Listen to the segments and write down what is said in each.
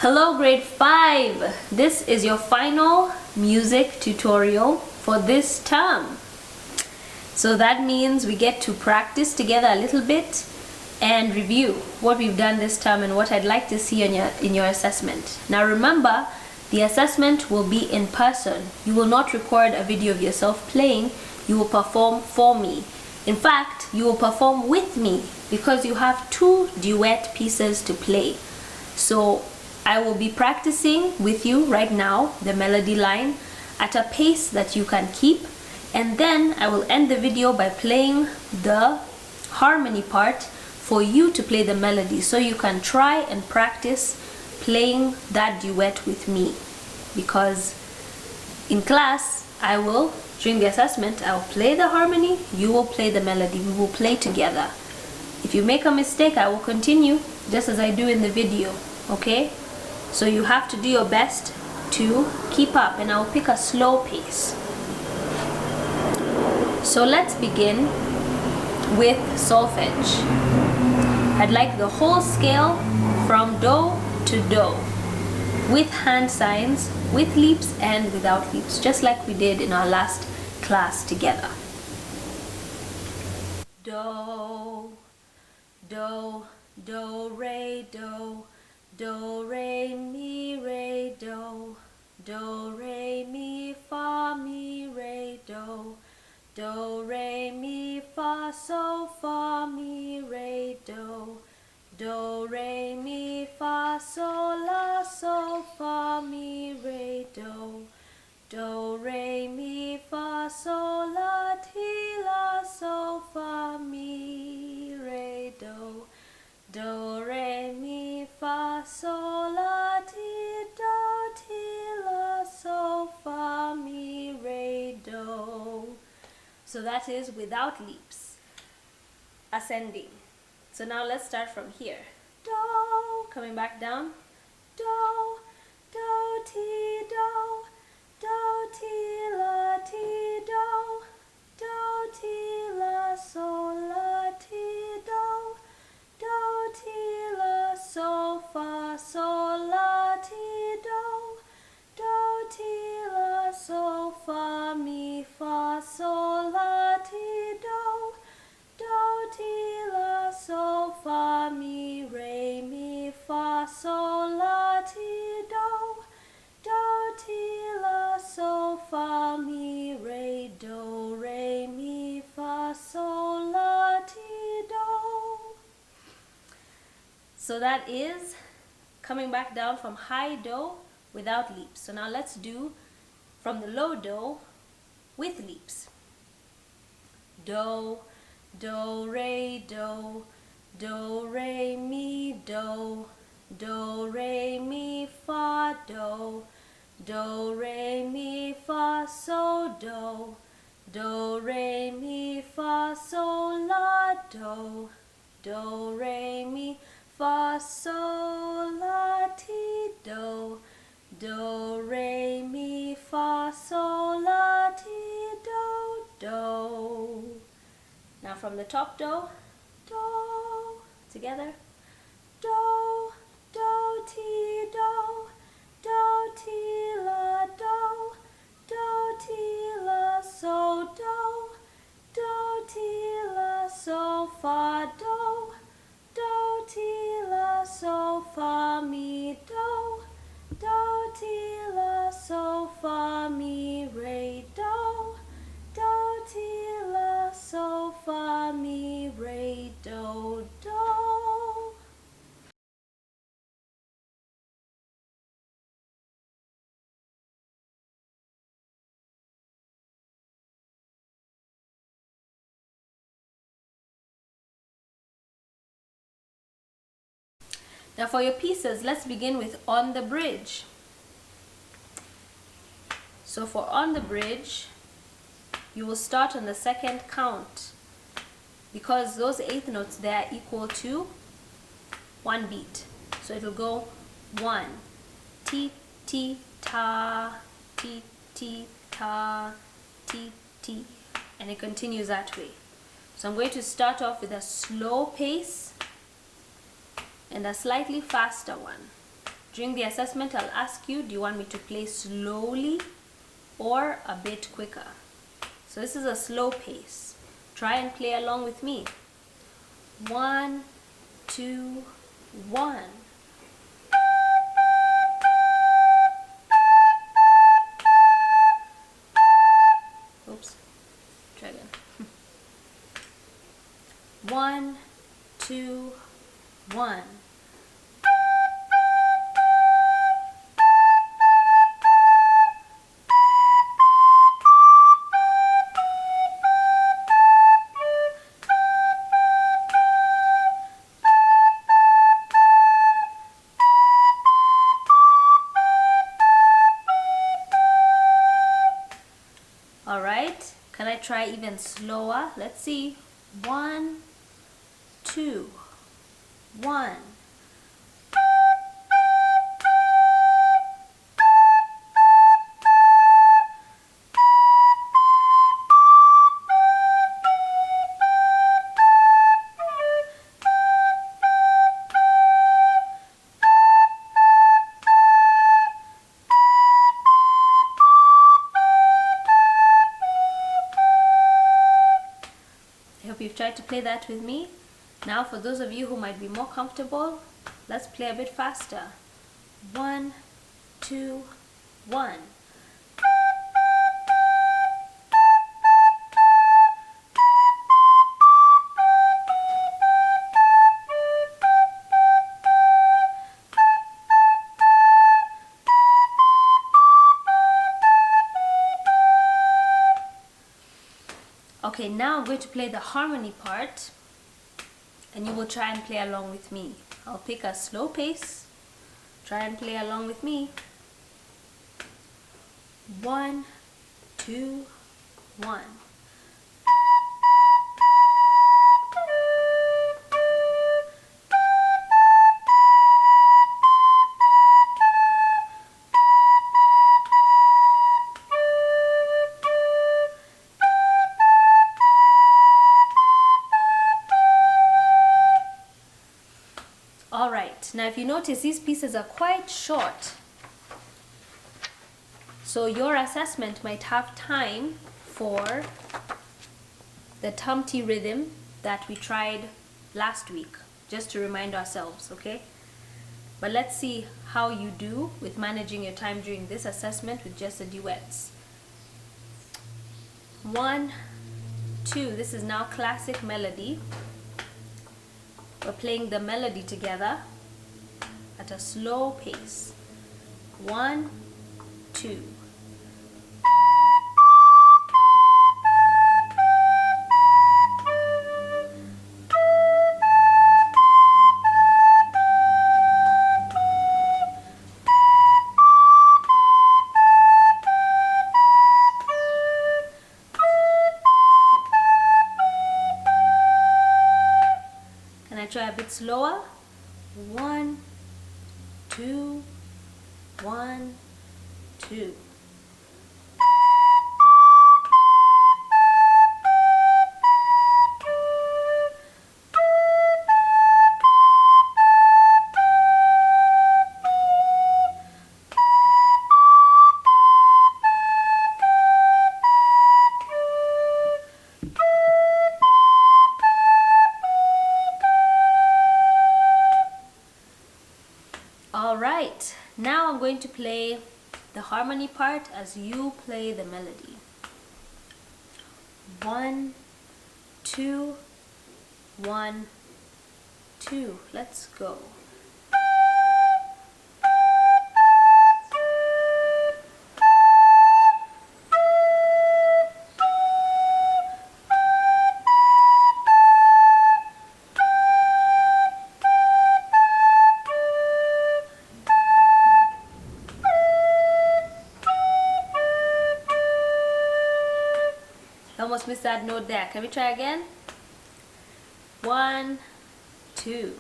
Hello grade 5! This is your final music tutorial for this term. So that means we get to practice together a little bit and review what we've done this term and what I'd like to see in your assessment. Now remember, the assessment will be in person. You will not record a video of yourself playing, you will perform for me. In fact, you will perform with me because you have 2 duet pieces to play. So I will be practicing with you right now the melody line at a pace that you can keep, and then I will end the video by playing the harmony part for you to play the melody so you can try and practice playing that duet with me, because in class during the assessment I will play the harmony, you will play the melody, we will play together. If you make a mistake, I will continue just as I do in the video, okay? So you have to do your best to keep up, and I'll pick a slow pace. So let's begin with solfege. I'd like the whole scale from do to do, with hand signs, with leaps and without leaps, just like we did in our last class together. Do, do, do, re, do. Do, re, mi, re, do. Do, re, mi, fa, mi, re, do. Do, re, mi, fa, so, fa, mi, re, do. Do, re, mi, fa, so, la, so, fa, mi, re, do. Do, re, mi, fa, so, la, ti, la, so, fa, mi, re, do. Do, re, mi, fa, sol, la, ti, do, ti, la, so, fa, mi, re, do. So that is without leaps, ascending. So now let's start from here. Do, coming back down. Do, do, ti, do. Do, ti, la, ti, do. Do, ti, la, sol, la, ti, do. Do, ti, la, so, fa, sol, la, ti, do. Do, ti, la, so, fa, mi, fa, sol, la, ti, do. Do, ti, la, so, fa, mi, re, mi, fa, sol, la, ti, do. Do, ti, la, so, fa, mi, re, do, re, mi, fa, sol, la, ti, do. So that is coming back down from high do without leaps. So now let's do from the low do with leaps. Do, do, re, do. Do, re, mi, do. Do, re, mi, fa, do. Do, re, mi, fa, so, do. Do, re, mi, fa, so, la, do. Do, re, mi, fa, sol, la, ti, do. Do, re, mi, fa, sol, la, ti, do, do. Now from the top do, together. Do, do, ti, do. Do, ti, la, do. Do, ti, la, so, do. Do, ti, la, so, fa, do. Do, ti, la, so, fa, mi, do. Do, ti, la, so, fa, mi, re, do. Do, ti, la, so, fa, mi, re, do, do. Now for your pieces, let's begin with on the bridge. So for on the bridge, you will start on the second count, because those 8th notes they are equal to 1 beat. So it'll go 1, ti, ti, ta, ti, ti, ta, ti, ti, and it continues that way. So I'm going to start off with a slow pace and a slightly faster one. During the assessment, I'll ask you, do you want me to play slowly or a bit quicker? So this is a slow pace. Try and play along with me. 1, 2, 1. Oops. Try again. 1, 2, 1. Alright, can I try even slower? Let's see. 1, 2, 1. I hope you've tried to play that with me. Now for those of you who might be more comfortable, let's play a bit faster. 1, 2, 1. Okay, now I'm going to play the harmony part, and you will try and play along with me. I'll pick a slow pace. Try and play along with me. 1, 2, 1. Alright, now if you notice, these pieces are quite short. So your assessment might have time for the Tumty rhythm that we tried last week, just to remind ourselves, okay? But let's see how you do with managing your time during this assessment with just the duets. 1, 2, this is now classic melody. We're playing the melody together at a slow pace. 1, 2. Can I try a bit slower? 1, 2, 1, 2. Alright, now I'm going to play the harmony part as you play the melody. 1, 2, 1, 2. Let's go. Almost missed that note there. Can we try again? 1, 2.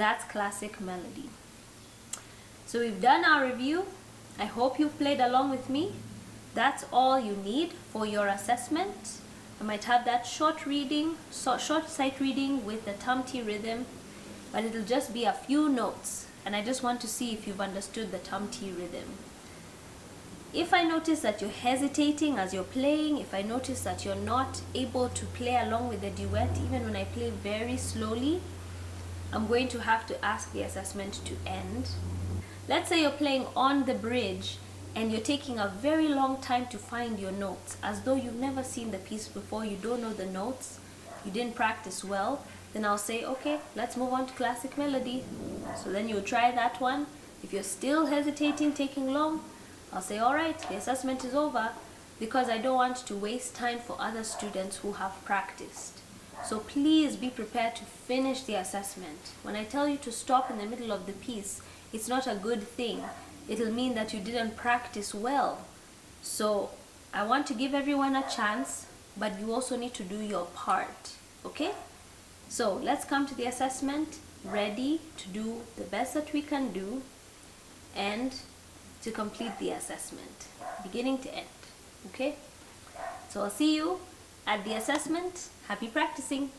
that's classic melody. So we've done our review. I hope you've played along with me. That's all you need for your assessment. I might have that short sight reading with the Tum Tee rhythm, but it'll just be a few notes, and I just want to see if you've understood the Tum Tee rhythm. If I notice that you're hesitating as you're playing, if I notice that you're not able to play along with the duet, even when I play very slowly, I'm going to have to ask the assessment to end. Let's say you're playing on the bridge and you're taking a very long time to find your notes, as though you've never seen the piece before, you don't know the notes, you didn't practice well, then I'll say, okay, let's move on to classic melody. So then you'll try that one. If you're still hesitating, taking long, I'll say, all right, the assessment is over, because I don't want to waste time for other students who have practiced. So please be prepared to finish the assessment. When I tell you to stop in the middle of the piece, it's not a good thing. It'll mean that you didn't practice well. So I want to give everyone a chance, but you also need to do your part, okay? So let's come to the assessment, ready to do the best that we can do and to complete the assessment, beginning to end, okay? So I'll see you at the assessment. Happy practicing!